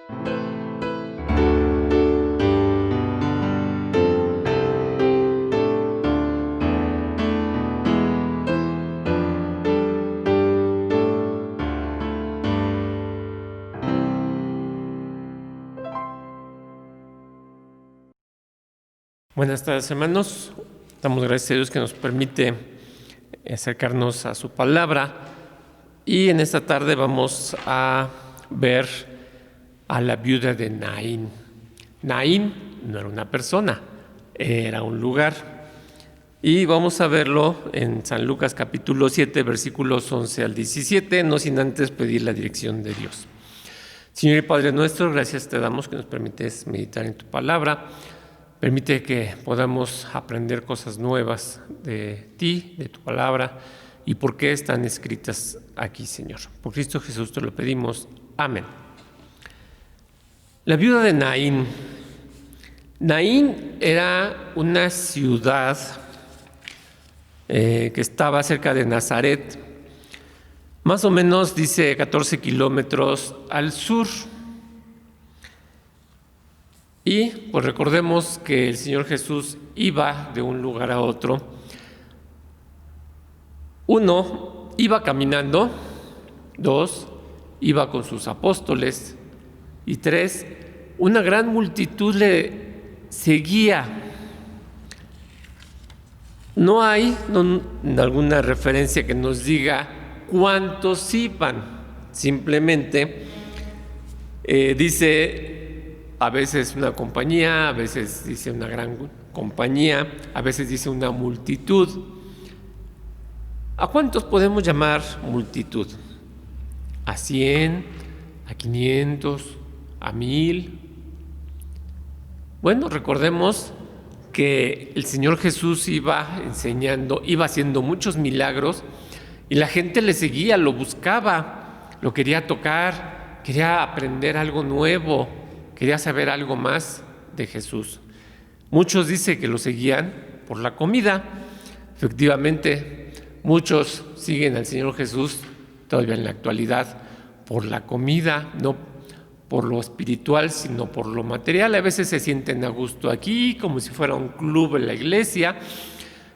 Buenas tardes, hermanos. Damos gracias a Dios que nos permite acercarnos a su palabra. Y en esta tarde vamos a ver a la viuda de Naín. Naín no era una persona, era un lugar. Y vamos a verlo en San Lucas capítulo 7, versículos 11 al 17, no sin antes pedir la dirección de Dios. Señor y Padre nuestro, gracias te damos que nos permites meditar en tu palabra. Permite que podamos aprender cosas nuevas de ti, de tu palabra y por qué están escritas aquí, Señor. Por Cristo Jesús te lo pedimos. Amén. La viuda de Naín. Naín era una ciudad que estaba cerca de Nazaret, más o menos, dice, 14 kilómetros al sur. Y pues recordemos que el Señor Jesús iba de un lugar a otro. Uno, iba caminando. Dos, iba con sus apóstoles. Y tres, una gran multitud le seguía. No hay alguna referencia que nos diga cuántos iban. Simplemente dice a veces una compañía, a veces dice una gran compañía, a veces dice una multitud. ¿A cuántos podemos llamar multitud? ¿A 100? ¿A 500? ¿A 1000? Bueno, recordemos que el Señor Jesús iba enseñando, iba haciendo muchos milagros y la gente le seguía, lo buscaba, lo quería tocar, quería aprender algo nuevo, quería saber algo más de Jesús. Muchos dicen que lo seguían por la comida. Efectivamente, muchos siguen al Señor Jesús todavía en la actualidad por la comida, no por lo espiritual, sino por lo material. A veces se sienten a gusto aquí, como si fuera un club en la iglesia,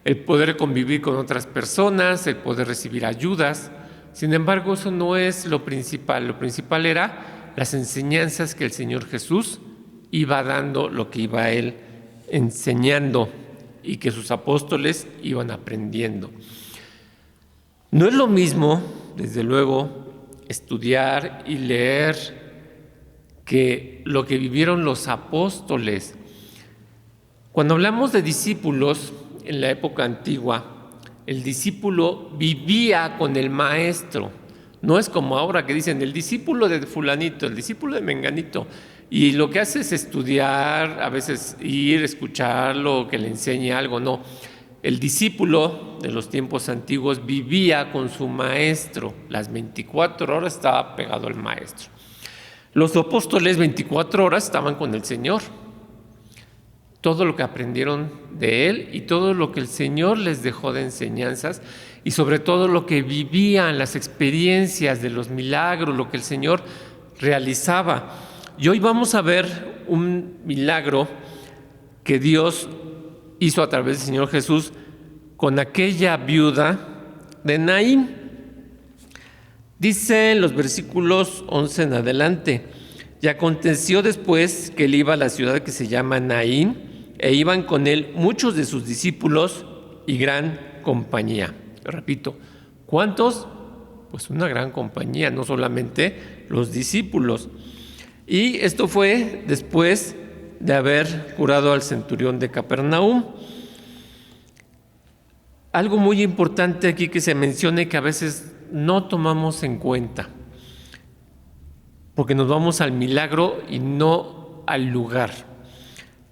el poder convivir con otras personas, el poder recibir ayudas. Sin embargo, eso no es lo principal. Lo principal era las enseñanzas que el Señor Jesús iba dando, lo que iba Él enseñando y que sus apóstoles iban aprendiendo. No es lo mismo, desde luego, estudiar y leer que lo que vivieron los apóstoles. Cuando hablamos de discípulos, en la época antigua, el discípulo vivía con el maestro. No es como ahora que dicen el discípulo de fulanito, el discípulo de menganito, y lo que hace es estudiar, a veces ir, escucharlo, que le enseñe algo. No, el discípulo de los tiempos antiguos vivía con su maestro, las 24 horas estaba pegado al maestro. Los apóstoles 24 horas estaban con el Señor. Todo lo que aprendieron de Él y todo lo que el Señor les dejó de enseñanzas y sobre todo lo que vivían, las experiencias de los milagros, lo que el Señor realizaba. Y hoy vamos a ver un milagro que Dios hizo a través del Señor Jesús con aquella viuda de Naín. Dice en los versículos 11 en adelante: y aconteció después que él iba a la ciudad que se llama Naín, e iban con él muchos de sus discípulos y gran compañía. Repito, ¿cuántos? Pues una gran compañía, no solamente los discípulos. Y esto fue después de haber curado al centurión de Capernaum. Algo muy importante aquí que se mencione que a veces no tomamos en cuenta, porque nos vamos al milagro y no al lugar.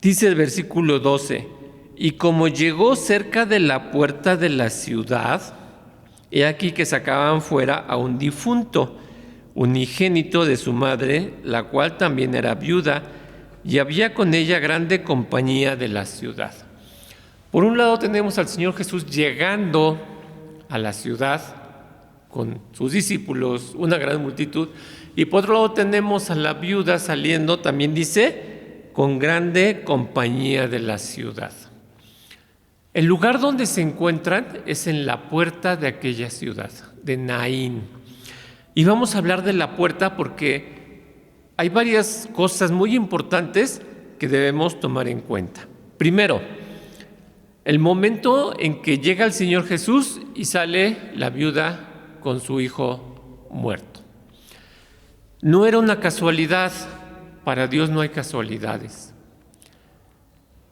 Dice el versículo 12: y como llegó cerca de la puerta de la ciudad, he aquí que sacaban fuera a un difunto, unigénito de su madre, la cual también era viuda, y había con ella grande compañía de la ciudad. Por un lado tenemos al Señor Jesús llegando a la ciudad con sus discípulos, una gran multitud. Y por otro lado tenemos a la viuda saliendo, también dice, con grande compañía de la ciudad. El lugar donde se encuentran es en la puerta de aquella ciudad, de Naín. Y vamos a hablar de la puerta porque hay varias cosas muy importantes que debemos tomar en cuenta. Primero, el momento en que llega el Señor Jesús y sale la viuda con su hijo muerto. No era una casualidad, para Dios no hay casualidades.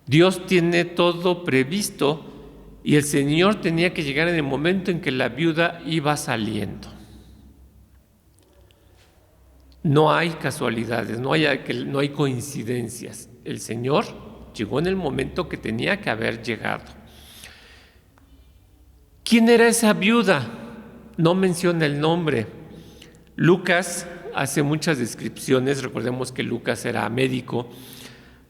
Dios tiene todo previsto y el Señor tenía que llegar en el momento en que la viuda iba saliendo. No hay casualidades, no hay coincidencias. El Señor llegó en el momento que tenía que haber llegado. ¿Quién era esa viuda? No menciona el nombre. Lucas hace muchas descripciones, recordemos que Lucas era médico,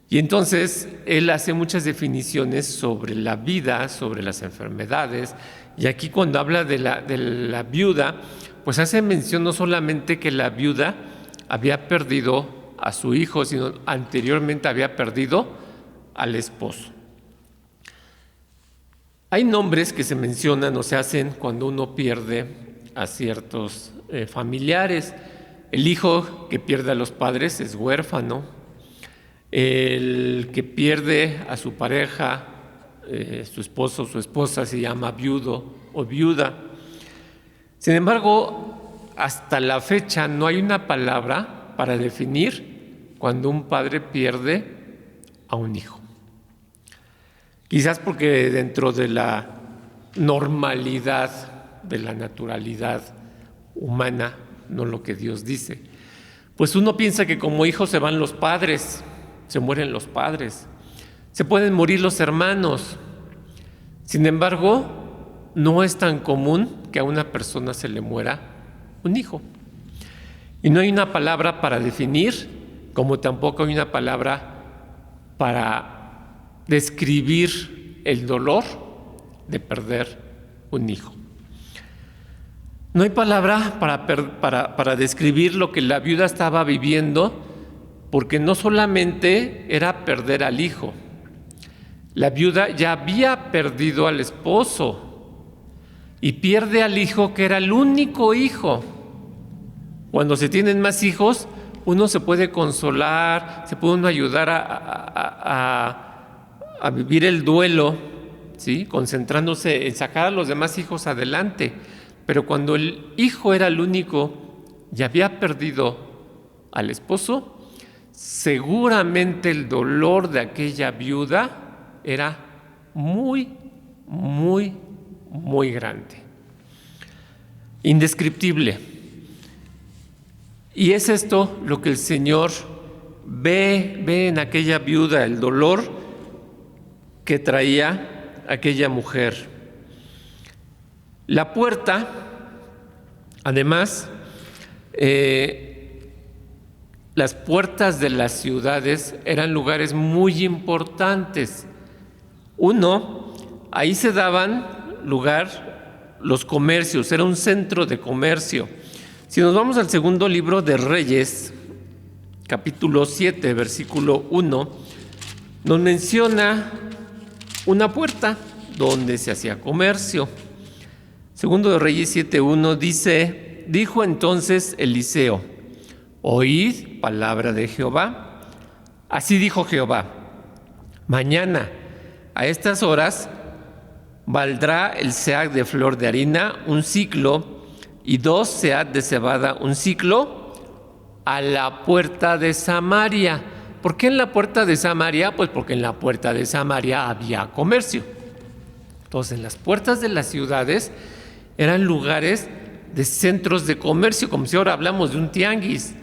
y entonces él hace muchas definiciones sobre la vida, sobre las enfermedades, y aquí cuando habla de la viuda, pues hace mención no solamente que la viuda había perdido a su hijo, sino anteriormente había perdido al esposo. Hay nombres que se mencionan o se hacen cuando uno pierde a ciertos familiares. El hijo que pierde a los padres es huérfano. El que pierde a su pareja, su esposo o su esposa, se llama viudo o viuda. Sin embargo, hasta la fecha no hay una palabra para definir cuando un padre pierde a un hijo. Quizás porque dentro de la normalidad, de la naturalidad humana, no lo que Dios dice, pues uno piensa que como hijos se van los padres, se mueren los padres, se pueden morir los hermanos. Sin embargo, no es tan común que a una persona se le muera un hijo. Y no hay una palabra para definir, como tampoco hay una palabra para describir el dolor de perder un hijo. No hay palabra para describir lo que la viuda estaba viviendo, porque no solamente era perder al hijo. La viuda ya había perdido al esposo y pierde al hijo que era el único hijo. Cuando se tienen más hijos, uno se puede consolar, se puede uno ayudar a vivir el duelo, ¿sí? Concentrándose en sacar a los demás hijos adelante. Pero cuando el hijo era el único y había perdido al esposo, seguramente el dolor de aquella viuda era muy, muy, muy grande, indescriptible. Y es esto lo que el Señor ve en aquella viuda, el dolor que traía aquella mujer. La puerta, además, las puertas de las ciudades eran lugares muy importantes. Uno, ahí se daban lugar los comercios, era un centro de comercio. Si nos vamos al segundo libro de Reyes, capítulo 7, versículo 1, nos menciona una puerta donde se hacía comercio. Segundo de Reyes 7:1 dice: dijo entonces Eliseo: oíd palabra de Jehová. Así dijo Jehová: mañana a estas horas valdrá el seah de flor de harina un siclo y 2 seah de cebada un siclo a la puerta de Samaria. ¿Por qué en la puerta de Samaria? Pues porque en la puerta de Samaria había comercio. Entonces, en las puertas de las ciudades eran lugares de centros de comercio, como si ahora hablamos de un tianguis,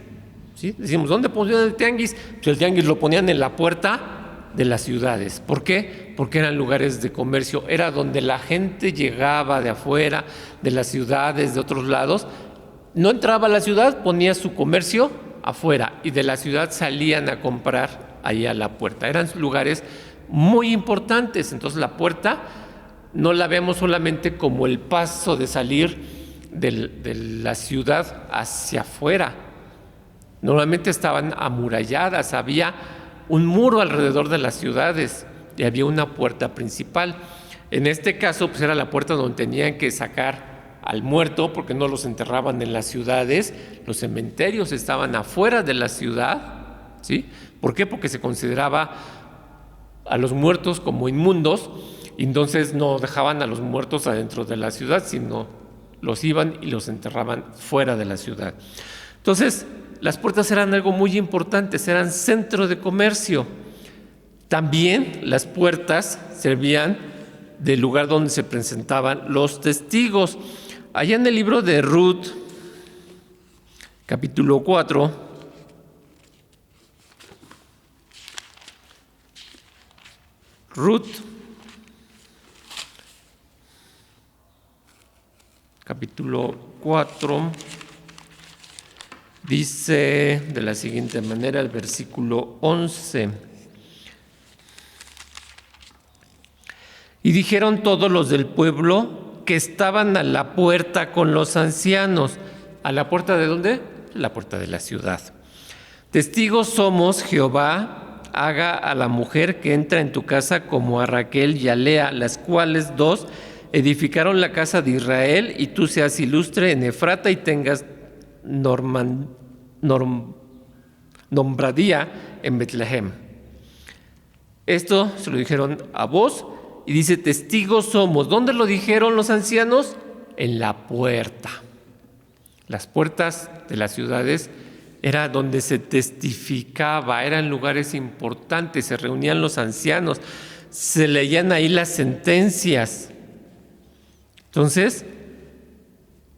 ¿sí? Decimos, ¿dónde ponían el tianguis? Pues el tianguis lo ponían en la puerta de las ciudades. ¿Por qué? Porque eran lugares de comercio, era donde la gente llegaba de afuera, de las ciudades, de otros lados. No entraba a la ciudad, ponía su comercio afuera y de la ciudad salían a comprar ahí a la puerta. Eran lugares muy importantes. Entonces la puerta no la vemos solamente como el paso de salir de la ciudad hacia afuera. Normalmente estaban amuralladas, había un muro alrededor de las ciudades y había una puerta principal. En este caso, pues era la puerta donde tenían que sacar al muerto, porque no los enterraban en las ciudades. Los cementerios estaban afuera de la ciudad, ¿sí? ¿Por qué? Porque se consideraba a los muertos como inmundos, y entonces no dejaban a los muertos adentro de la ciudad, sino los iban y los enterraban fuera de la ciudad. Entonces, las puertas eran algo muy importante, eran centro de comercio. También las puertas servían de lugar donde se presentaban los testigos. Allá en el libro de Ruth, capítulo 4, Ruth, capítulo 4, dice de la siguiente manera el versículo 11. Y dijeron todos los del pueblo que estaban a la puerta con los ancianos. ¿A la puerta de dónde? La puerta de la ciudad. Testigos somos, Jehová haga a la mujer que entra en tu casa como a Raquel y a Lea, las cuales dos edificaron la casa de Israel, y tú seas ilustre en Efrata y tengas nombradía en Betlehem. Esto se lo dijeron a vos, y dice, testigos somos. ¿Dónde lo dijeron los ancianos? En la puerta. Las puertas de las ciudades era donde se testificaba, eran lugares importantes, se reunían los ancianos, se leían ahí las sentencias. Entonces,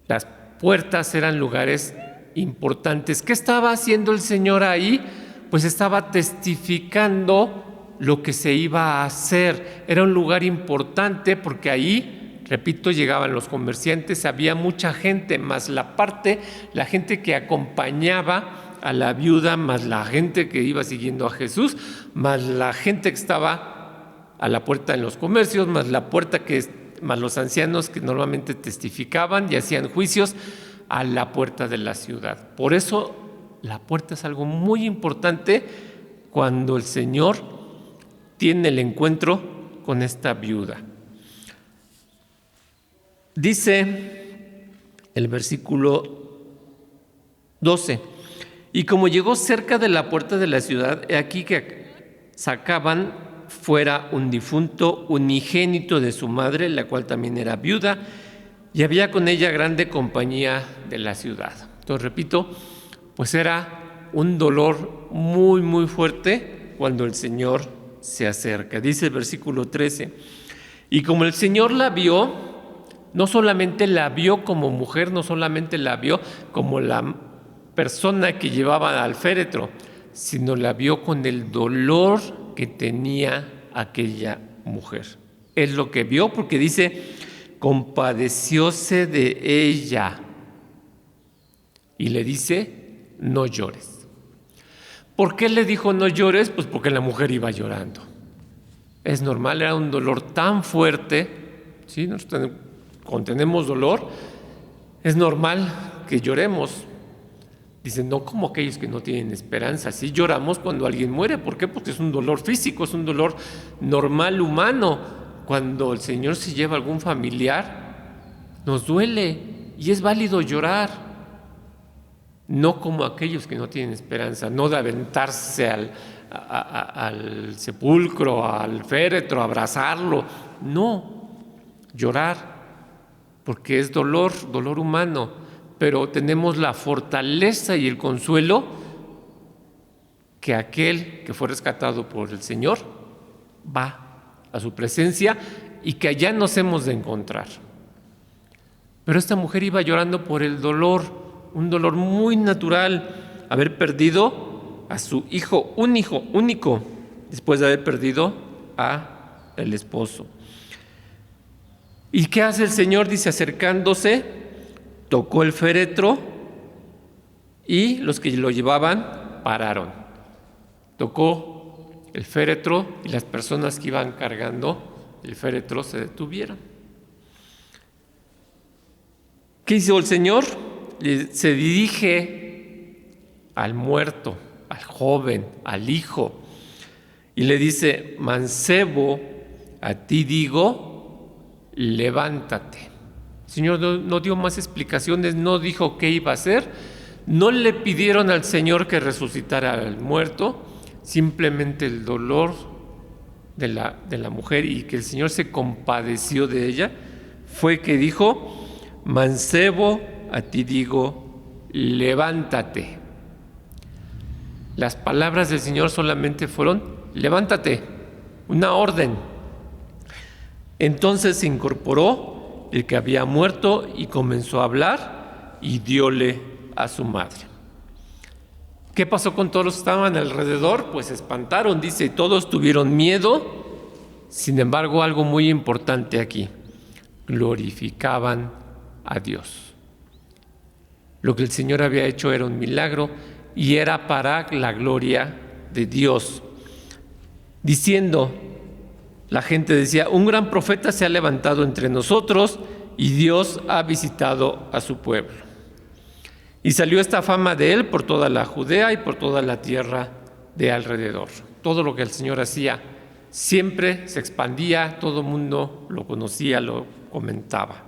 las puertas eran lugares importantes. ¿Qué estaba haciendo el Señor ahí? Pues estaba testificando lo que se iba a hacer. Era un lugar importante porque ahí, repito, llegaban los comerciantes, había mucha gente, más la gente que acompañaba a la viuda, más la gente que iba siguiendo a Jesús, más la gente que estaba a la puerta en los comercios, más los ancianos que normalmente testificaban y hacían juicios a la puerta de la ciudad. Por eso la puerta es algo muy importante cuando el Señor tiene el encuentro con esta viuda. Dice el versículo 12, y como llegó cerca de la puerta de la ciudad, he aquí que sacaban fuera un difunto unigénito de su madre, la cual también era viuda, y había con ella grande compañía de la ciudad. Entonces, repito, pues era un dolor muy, muy fuerte cuando el Señor se acerca. Dice el versículo 13, y como el Señor la vio, no solamente la vio como mujer, no solamente la vio como la persona que llevaba al féretro, sino la vio con el dolor que tenía aquella mujer. Es lo que vio, porque dice, compadecióse de ella y le dice, no llores. ¿Por qué le dijo no llores? Pues porque la mujer iba llorando. Es normal, era un dolor tan fuerte, ¿sí? Cuando tenemos dolor, es normal que lloremos. Dicen, no como aquellos que no tienen esperanza. Sí lloramos cuando alguien muere. ¿Por qué? Porque es un dolor físico, es un dolor normal, humano. Cuando el Señor se lleva a algún familiar, nos duele y es válido llorar. No como aquellos que no tienen esperanza, no de aventarse al sepulcro, al féretro, abrazarlo. No, llorar, porque es dolor humano, pero tenemos la fortaleza y el consuelo que aquel que fue rescatado por el Señor va a su presencia y que allá nos hemos de encontrar. Pero esta mujer iba llorando por el dolor, un dolor muy natural, haber perdido a su hijo único, después de haber perdido a el esposo. ¿Y qué hace el Señor? Dice, acercándose, tocó el féretro y los que lo llevaban pararon. Tocó el féretro y las personas que iban cargando el féretro se detuvieron. ¿Qué hizo el Señor? Se dirige al muerto, al joven, al hijo, y le dice: mancebo, a ti digo, levántate. El Señor no dio más explicaciones, no dijo qué iba a hacer, no le pidieron al Señor que resucitara al muerto, simplemente el dolor de la mujer y que el Señor se compadeció de ella, fue que dijo: mancebo, a ti digo, levántate. Las palabras del Señor solamente fueron: levántate, una orden. Entonces se incorporó el que había muerto y comenzó a hablar y diole a su madre. ¿Qué pasó con todos los que estaban alrededor? Pues se espantaron, dice, y todos tuvieron miedo. Sin embargo, algo muy importante aquí: glorificaban a Dios. Lo que el Señor había hecho era un milagro y era para la gloria de Dios. Diciendo, la gente decía: un gran profeta se ha levantado entre nosotros y Dios ha visitado a su pueblo. Y salió esta fama de él por toda la Judea y por toda la tierra de alrededor. Todo lo que el Señor hacía siempre se expandía, todo el mundo lo conocía, lo comentaba.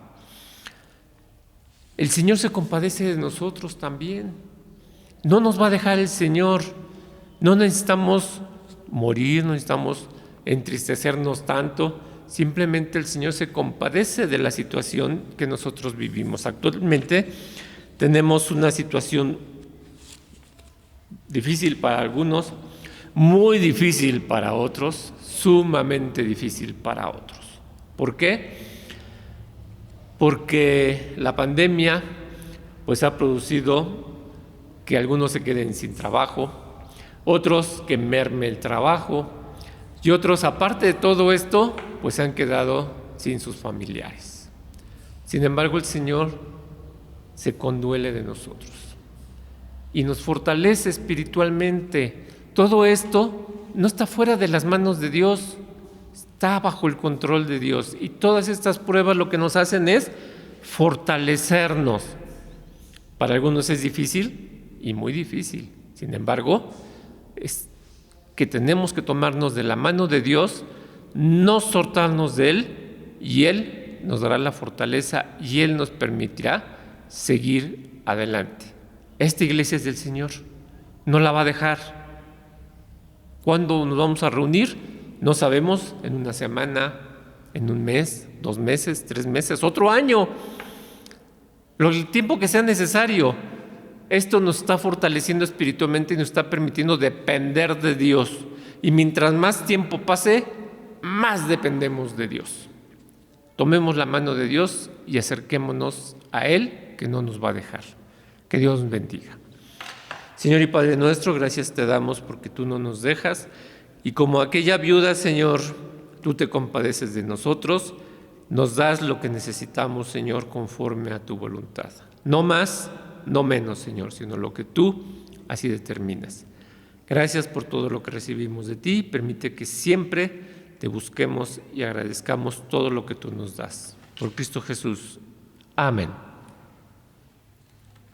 El Señor se compadece de nosotros también. No nos va a dejar el Señor. No necesitamos morir, no necesitamos entristecernos tanto. Simplemente el Señor se compadece de la situación que nosotros vivimos. Actualmente tenemos una situación difícil para algunos, muy difícil para otros, sumamente difícil para otros. ¿Por qué? Porque la pandemia pues ha producido que algunos se queden sin trabajo, otros que merme el trabajo y otros, aparte de todo esto, pues se han quedado sin sus familiares. Sin embargo, el Señor se conduele de nosotros y nos fortalece espiritualmente. Todo esto no está fuera de las manos de Dios, está bajo el control de Dios, y todas estas pruebas lo que nos hacen es fortalecernos. Para algunos es difícil y muy difícil. Sin embargo, es que tenemos que tomarnos de la mano de Dios, no soltarnos de Él, y Él nos dará la fortaleza y Él nos permitirá seguir adelante. Esta iglesia es del Señor, no la va a dejar. ¿Cuándo nos vamos a reunir? No sabemos, en una semana, en un mes, 2 meses, 3 meses, otro año, el tiempo que sea necesario. Esto nos está fortaleciendo espiritualmente y nos está permitiendo depender de Dios. Y mientras más tiempo pase, más dependemos de Dios. Tomemos la mano de Dios y acerquémonos a Él, que no nos va a dejar. Que Dios nos bendiga. Señor y Padre nuestro, gracias te damos porque tú no nos dejas. Y como aquella viuda, Señor, tú te compadeces de nosotros, nos das lo que necesitamos, Señor, conforme a tu voluntad. No más, no menos, Señor, sino lo que tú así determinas. Gracias por todo lo que recibimos de ti. Permite que siempre te busquemos y agradezcamos todo lo que tú nos das. Por Cristo Jesús. Amén.